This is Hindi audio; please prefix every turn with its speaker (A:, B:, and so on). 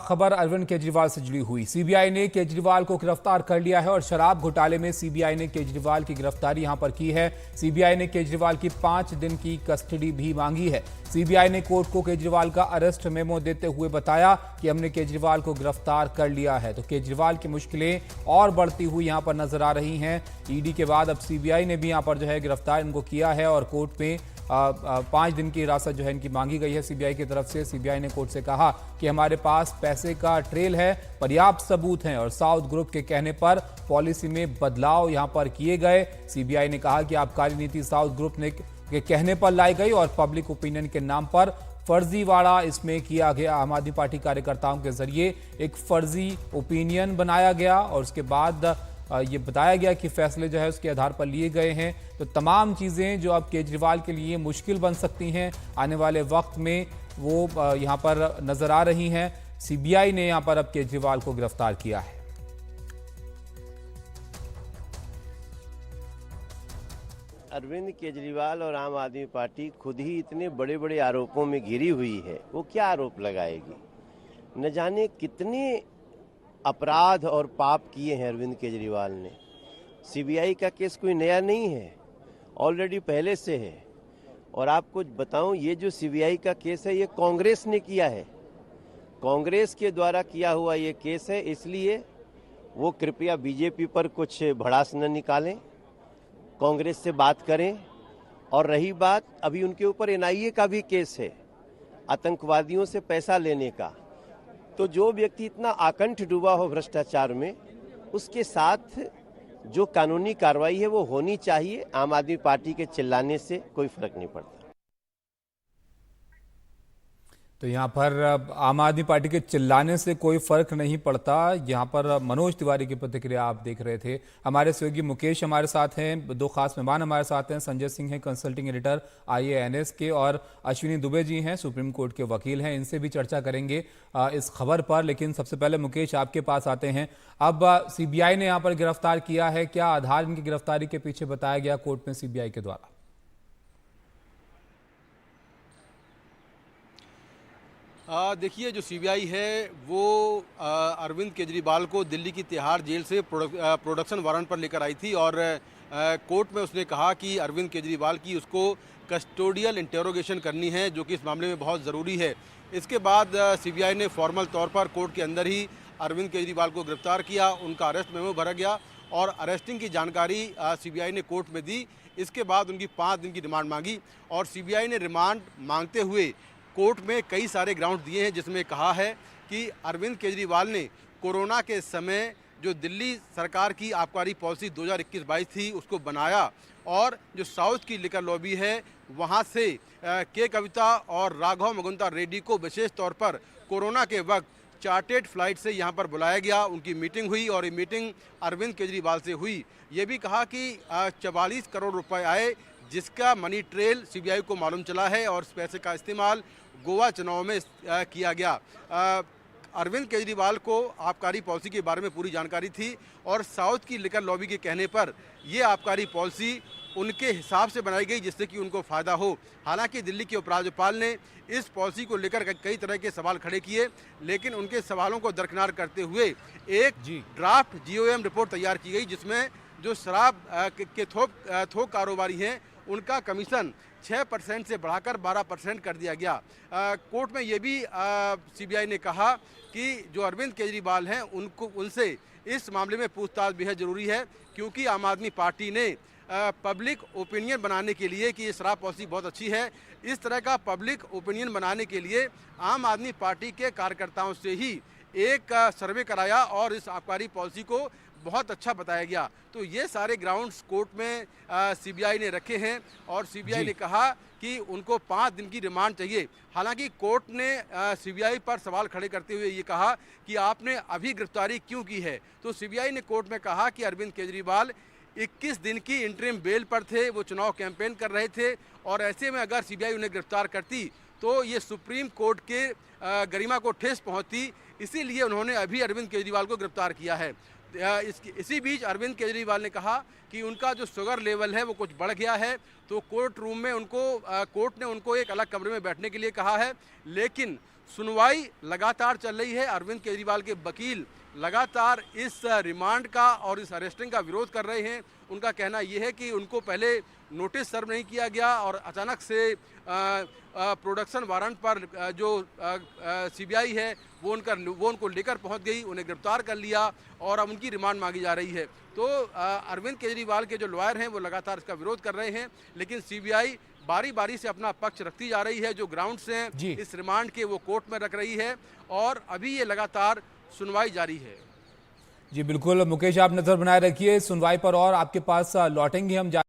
A: खबर अरविंद केजरीवाल से जुड़ी हुई। सीबीआई ने केजरीवाल को गिरफ्तार कर लिया है और शराब घोटाले में सीबीआई ने केजरीवाल की गिरफ्तारी यहां पर की है। सीबीआई ने केजरीवाल की 5 दिन की कस्टडी भी मांगी है। सीबीआई ने कोर्ट को केजरीवाल का अरेस्ट मेमो देते हुए बताया कि हमने केजरीवाल को गिरफ्तार कर लिया है। तो केजरीवाल की मुश्किलें और बढ़ती हुई यहां पर नजर आ रही हैं। ईडी के बाद अब सीबीआई ने भी यहां पर जो है गिरफ्तार इनको किया है और कोर्ट में 5 दिन की हिरासत जो है इनकी मांगी गई है सीबीआई की तरफ से। सीबीआई ने कोर्ट से कहा कि हमारे पास पैसे का ट्रेल है, पर्याप्त सबूत हैं और साउथ ग्रुप के कहने पर पॉलिसी में बदलाव यहां पर किए गए। सीबीआई ने कहा कि आबकारी नीति साउथ ग्रुप के कहने पर लाई गई और पब्लिक ओपिनियन के नाम पर फर्जीवाड़ा इसमें किया गया। आम आदमी पार्टी कार्यकर्ताओं के जरिए एक फर्जी ओपिनियन बनाया गया और उसके बाद ये बताया गया कि फैसले जो है उसके आधार पर लिए गए हैं। तो तमाम चीज़ें जो अब केजरीवाल के लिए मुश्किल बन सकती हैं आने वाले वक्त में, वो यहाँ पर नजर आ रही हैं। सीबीआई ने यहाँ पर अब केजरीवाल को गिरफ्तार किया है।
B: अरविंद केजरीवाल और आम आदमी पार्टी खुद ही इतने बड़े बड़े आरोपों में घिरी हुई है, वो क्या आरोप लगाएगी? न जाने कितने अपराध और पाप किए हैं अरविंद केजरीवाल ने। सीबीआई का केस कोई नया नहीं है, ऑलरेडी पहले से है। और आपको बताऊं, ये जो सीबीआई का केस है ये कांग्रेस ने किया है, कांग्रेस के द्वारा किया हुआ ये केस है। इसलिए वो कृपया बीजेपी पर कुछ भड़ास न निकालें, कांग्रेस से बात करें। और रही बात, अभी उनके ऊपर एनआईए का भी केस है, आतंकवादियों से पैसा लेने का। तो जो व्यक्ति इतना आकंठ डूबा हो भ्रष्टाचार में, उसके साथ जो कानूनी कार्रवाई है वो होनी चाहिए। आम आदमी पार्टी के चिल्लाने से कोई फर्क नहीं पड़ता।
A: तो यहाँ पर आम आदमी पार्टी के चिल्लाने से कोई फर्क नहीं पड़ता। यहाँ पर मनोज तिवारी की प्रतिक्रिया आप देख रहे थे। हमारे सहयोगी मुकेश हमारे साथ हैं, 2 खास मेहमान हमारे साथ हैं। संजय सिंह हैं कंसल्टिंग एडिटर IANS के, और अश्विनी दुबे जी हैं सुप्रीम कोर्ट के वकील हैं। इनसे भी चर्चा करेंगे इस खबर पर। लेकिन सबसे पहले मुकेश आपके पास आते हैं। अब सीबीआई ने यहाँ पर गिरफ्तार किया है, क्या आधार इनकी गिरफ्तारी के पीछे बताया गया कोर्ट में सीबीआई के द्वारा?
C: देखिए, जो सीबीआई है वो अरविंद केजरीवाल को दिल्ली की तिहाड़ जेल से प्रोडक्शन वारंट पर लेकर आई थी और कोर्ट में उसने कहा कि अरविंद केजरीवाल की उसको कस्टोडियल इंटेरोगेशन करनी है, जो कि इस मामले में बहुत ज़रूरी है। इसके बाद सीबीआई ने फॉर्मल तौर पर कोर्ट के अंदर ही अरविंद केजरीवाल को गिरफ्तार किया, उनका अरेस्ट मेमो भरा गया और अरेस्टिंग की जानकारी सीबीआई ने कोर्ट में दी। इसके बाद उनकी 5 दिन की रिमांड मांगी और सीबीआई ने रिमांड मांगते हुए कोर्ट में कई सारे ग्राउंड दिए हैं, जिसमें कहा है कि अरविंद केजरीवाल ने कोरोना के समय जो दिल्ली सरकार की आबकारी पॉलिसी 2021-22 थी उसको बनाया और जो साउथ की लिकर लॉबी है वहां से के कविता और राघव मुकुंदा रेड्डी को विशेष तौर पर कोरोना के वक्त चार्टेड फ्लाइट से यहां पर बुलाया गया, उनकी मीटिंग हुई और ये मीटिंग अरविंद केजरीवाल से हुई। ये भी कहा कि 44 करोड़ रुपए आए, जिसका मनी ट्रेल सीबीआई को मालूम चला है और इस पैसे का इस्तेमाल गोवा चुनाव में किया गया। अरविंद केजरीवाल को आबकारी पॉलिसी के बारे में पूरी जानकारी थी और साउथ की लिकर लॉबी के कहने पर यह आबकारी पॉलिसी उनके हिसाब से बनाई गई जिससे कि उनको फ़ायदा हो। हालांकि दिल्ली के उपराज्यपाल ने इस पॉलिसी को लेकर कई तरह के सवाल खड़े किए, लेकिन उनके सवालों को दरकिनार करते हुए एक ड्राफ्ट GOM रिपोर्ट तैयार की गई, जिसमें जो शराब के थोक कारोबारी हैं उनका कमीशन 6% से बढ़ाकर 12% कर दिया गया। कोर्ट में ये भी सीबीआई ने कहा कि जो अरविंद केजरीवाल हैं उनसे इस मामले में पूछताछ बेहद ज़रूरी है, क्योंकि आम आदमी पार्टी ने पब्लिक ओपिनियन बनाने के लिए कि ये शराब पॉलिसी बहुत अच्छी है, इस तरह का पब्लिक ओपिनियन बनाने के लिए आम आदमी पार्टी के कार्यकर्ताओं से ही एक सर्वे कराया और इस आबकारी पॉलिसी को बहुत अच्छा बताया गया। तो ये सारे ग्राउंड्स कोर्ट में सीबीआई ने रखे हैं और सीबीआई ने कहा कि उनको 5 दिन की रिमांड चाहिए। हालांकि कोर्ट ने सीबीआई पर सवाल खड़े करते हुए ये कहा कि आपने अभी गिरफ्तारी क्यों की है। तो सीबीआई ने कोर्ट में कहा कि अरविंद केजरीवाल 21 दिन की इंटरिम बेल पर थे, वो चुनाव कैंपेन कर रहे थे और ऐसे में अगर सीबीआई उन्हें गिरफ्तार करती तो ये सुप्रीम कोर्ट के गरिमा को ठेस पहुंचती, इसीलिए उन्होंने अभी अरविंद केजरीवाल को गिरफ्तार किया है। इसी बीच अरविंद केजरीवाल ने कहा कि उनका जो शुगर लेवल है वो कुछ बढ़ गया है, तो कोर्ट रूम में कोर्ट ने उनको एक अलग कमरे में बैठने के लिए कहा है, लेकिन सुनवाई लगातार चल रही है। अरविंद केजरीवाल के वकील लगातार इस रिमांड का और इस अरेस्टिंग का विरोध कर रहे हैं। उनका कहना यह है कि उनको पहले नोटिस सर्व नहीं किया गया और अचानक से प्रोडक्शन वारंट पर जो सीबीआई है वो उनको लेकर पहुंच गई, उन्हें गिरफ्तार कर लिया और अब उनकी रिमांड मांगी जा रही है। तो अरविंद केजरीवाल के जो लॉयर हैं वो लगातार इसका विरोध कर रहे हैं, लेकिन सीबीआई बारी बारी से अपना पक्ष रखती जा रही है। जो ग्राउंड्स हैं इस रिमांड के वो कोर्ट में रख रही है और अभी ये लगातार सुनवाई जारी है।
A: जी बिल्कुल मुकेश, आप नजर बनाए रखिए सुनवाई पर और आपके पास लौटेंगे हम।